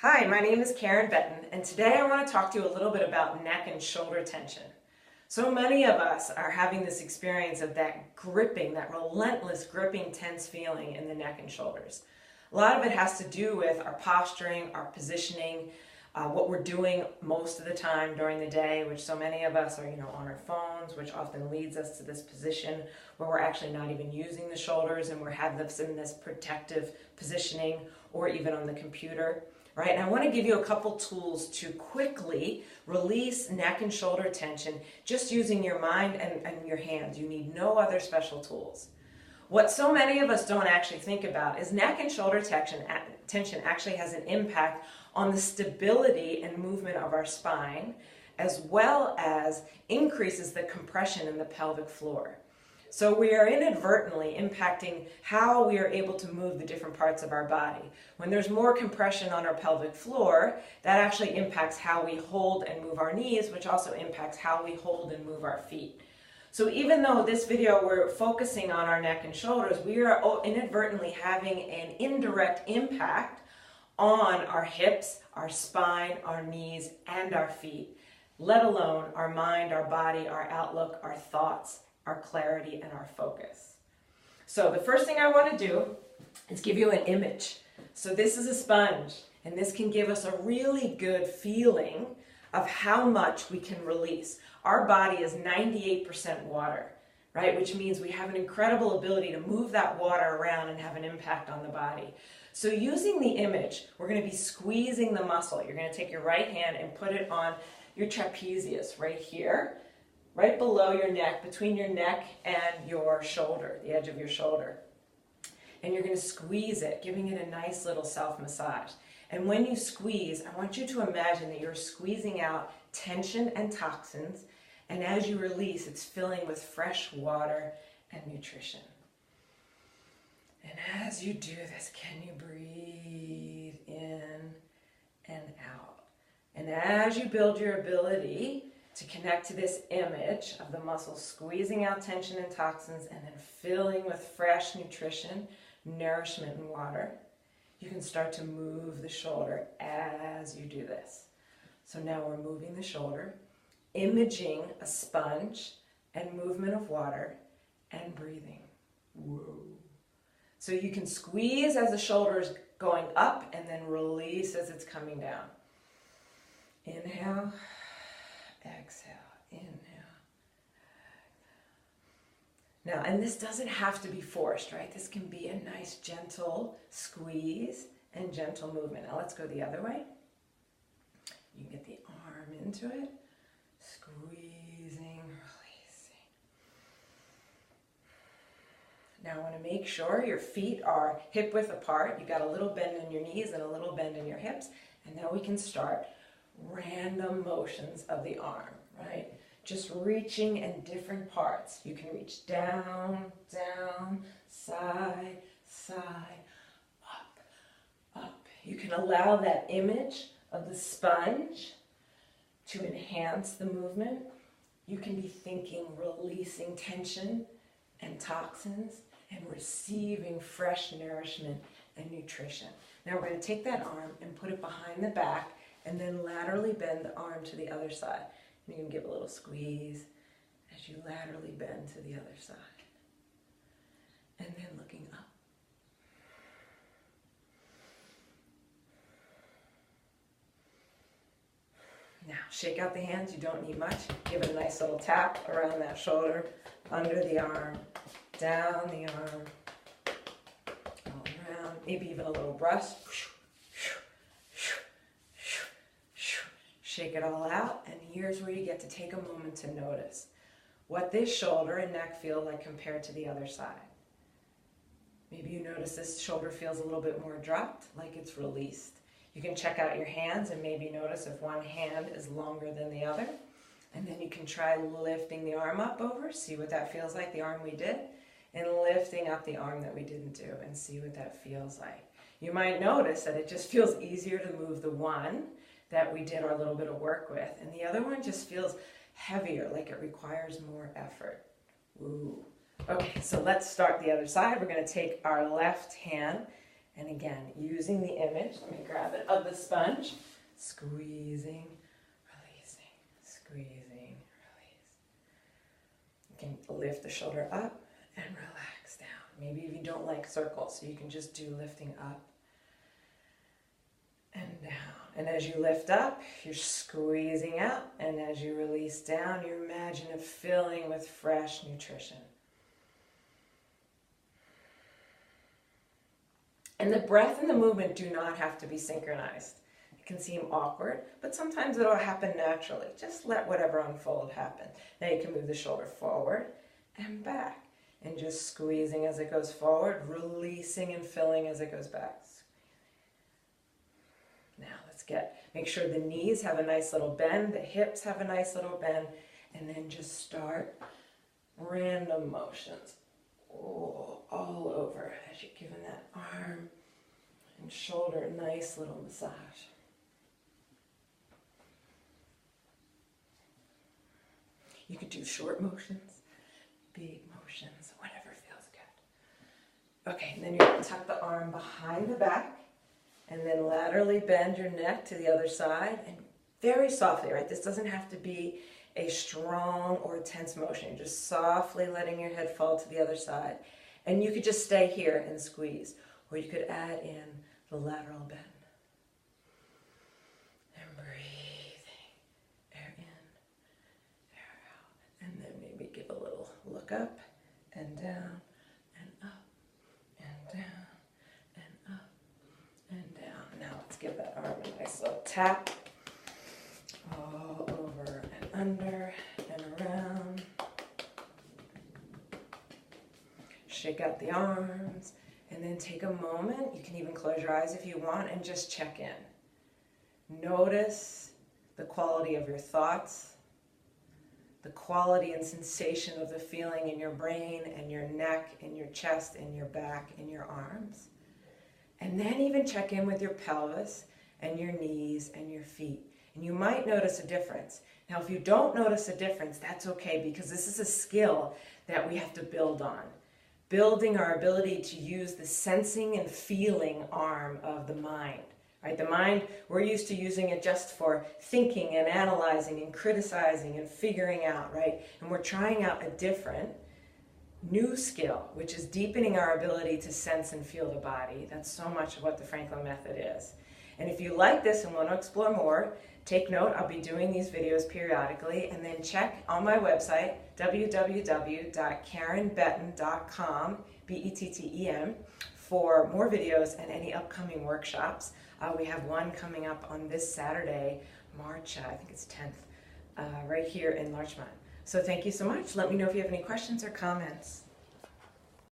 Hi, my name is Karen Benton, and today I want to talk to you a little bit about neck and shoulder tension. So many of us are having this experience of that gripping, that relentless gripping, tense feeling in the neck and shoulders. A lot of it has to do with our posturing, our positioning, what we're doing most of the time during the day, which so many of us are, on our phones, which often leads us to this position where we're actually not even using the shoulders and we're having this in this protective positioning, or even on the computer. Right, and I want to give you a couple tools to quickly release neck and shoulder tension just using your mind and your hands. You need no other special tools. What so many of us don't actually think about is neck and shoulder tension actually has an impact on the stability and movement of our spine, as well as increases the compression in the pelvic floor. So we are inadvertently impacting how we are able to move the different parts of our body. When there's more compression on our pelvic floor, that actually impacts how we hold and move our knees, which also impacts how we hold and move our feet. So even though this video we're focusing on our neck and shoulders, we are inadvertently having an indirect impact on our hips, our spine, our knees, and our feet, let alone our mind, our body, our outlook, our thoughts, our clarity, and our focus. So the first thing I want to do is give you an image. So this is a sponge, and this can give us a really good feeling of how much we can release. Our body is 98% water, right? Which means we have an incredible ability to move that water around and have an impact on the body. So using the image, we're going to be squeezing the muscle. You're going to take your right hand and put it on your trapezius right here, right below your neck, between your neck and your shoulder, the edge of your shoulder. And you're going to squeeze it, giving it a nice little self-massage. And when you squeeze, I want you to imagine that you're squeezing out tension and toxins, and as you release, it's filling with fresh water and nutrition. And as you do this, can you breathe in and out? And as you build your ability to connect to this image of the muscles squeezing out tension and toxins and then filling with fresh nutrition, nourishment, and water, you can start to move the shoulder as you do this. So now we're moving the shoulder, imaging a sponge and movement of water, and breathing. Whoa. So you can squeeze as the shoulder is going up and then release as it's coming down. Inhale. Exhale, inhale. Now, and this doesn't have to be forced, right? This can be a nice gentle squeeze and gentle movement. Now let's go the other way. You can get the arm into it, squeezing, releasing. Now I want to make sure your feet are hip width apart. You got a little bend in your knees and a little bend in your hips, and now we can start random motions of the arm, right? Just reaching in different parts. You can reach down, down, side, side, up. You can allow that image of the sponge to enhance the movement. You can be thinking, releasing tension and toxins and receiving fresh nourishment and nutrition. Now we're going to take that arm and put it behind the back and then laterally bend the arm to the other side. You can give a little squeeze as you laterally bend to the other side. And then looking up. Now, shake out the hands. You don't need much. Give it a nice little tap around that shoulder, under the arm, down the arm, all around. Maybe even a little brush. Shake it all out, and here's where you get to take a moment to notice what this shoulder and neck feel like compared to the other side. Maybe you notice this shoulder feels a little bit more dropped, like it's released. You can check out your hands and maybe notice if one hand is longer than the other. And then you can try lifting the arm up over, see what that feels like, the arm we did, and lifting up the arm that we didn't do and see what that feels like. You might notice that it just feels easier to move the one that we did our little bit of work with, and the other one just feels heavier, like it requires more effort. Ooh. Okay, so let's start the other side. We're going to take our left hand And again, using the image, let me grab it, of the sponge, squeezing, releasing, squeezing, release. You can lift the shoulder up and relax down. Maybe if you don't like circles, so you can just do lifting up and down. And as you lift up, you're squeezing out. And as you release down, you imagine it filling with fresh nutrition. And the breath and the movement do not have to be synchronized. It can seem awkward, but sometimes it'll happen naturally. Just let whatever unfold happen. Now you can move the shoulder forward and back. And just squeezing as it goes forward, releasing and filling as it goes back. Now let's make sure the knees have a nice little bend, the hips have a nice little bend, and then just start random motions all over as you're giving that arm and shoulder a nice little massage. You could do short motions, big motions, whatever feels good. Okay, and then you're going to tuck the arm behind the back and then laterally bend your neck to the other side and very softly, right? This doesn't have to be a strong or tense motion. You're just softly letting your head fall to the other side. And you could just stay here and squeeze, or you could add in the lateral bend. And breathing, air in, air out. And then maybe give a little look up and down and up and down and up and down. Now let's give that arm a nice little tap. All over and under and around. Shake out the arms and then take a moment. You can even close your eyes if you want and just check in. Notice the quality of your thoughts, the quality and sensation of the feeling in your brain and your neck and your chest and your back and your arms. And then even check in with your pelvis and your knees and your feet. And you might notice a difference. Now, if you don't notice a difference, that's okay, because this is a skill that we have to build on. Building our ability to use the sensing and feeling arm of the mind. Right? The mind, we're used to using it just for thinking and analyzing and criticizing and figuring out, right? And we're trying out a different, new skill, which is deepening our ability to sense and feel the body. That's so much of what the Franklin method is. And if you like this and want to explore more, take note, I'll be doing these videos periodically, and then check on my website, www.karenbetten.com, B-E-T-T-E-N, for more videos and any upcoming workshops. We have one coming up on this Saturday, March, I think it's 10th, right here in Larchmont. So thank you so much. Let me know if you have any questions or comments.